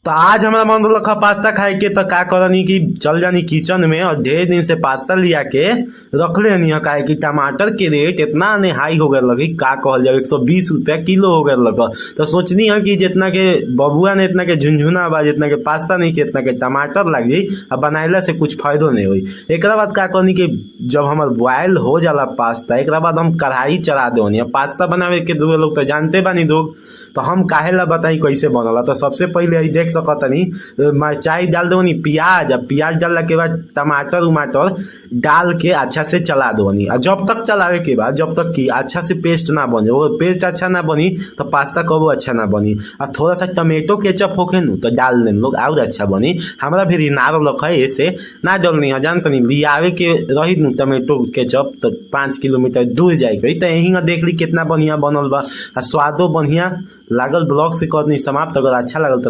तो आज हमारा मन रखा पास्ता खाए के, तो का करनी कि चल जानी किचन में और ढेर दिन से पास्ता लिया के रख लेनी है। काहे कि टमाटर के रेट इतना ने हाई हो गए लगी, का कहल जाए 120 रुपया किलो हो गए लगा। तो सोचनी है कि जितना के बबुआ ने इतना के झुंझुना बा, जितना के पास्ता नहीं के इतना के टमाटर लग जाई, अब बनाइला से कुछ फायदो नहीं हुई। एक बाद का करनी कि जब हमार बॉयल हो जाला पास्ता, एक बाद हम कढ़ाई चढ़ा देनी। पास्ता बनावे के दो लोग तो जानते बानी लोग, तो हम काहे ला बताई कैसे बनला। तो सबसे पहले देख सकतनी मिरचाई डाल दो, प्याज, प्याज डालने के बाद टमाटर उमाटर डाल के अच्छा से चला दो। और जब तक चलावे के बाद, जब तक कि अच्छा से पेस्ट ना बने, वो पेस्ट अच्छा ना बनी तो पास्ता कबो अच्छा ना बनी। और थोड़ा सा टमेटो केचप होके नु तो डाल दें लोग, और अच्छा बनी। हमारा भी नार रख है ऐसे ना डलनी है, जानते नहीं लियावे के रही नु टमेटो केचप तो 5 किलोमीटर दूर जाए गई। तो यही देख ली कितना बढ़िया बनल बा, स्वादो बढ़िया लागल। ब्लॉग से करनी समाप्त। अगर अच्छा लगल तो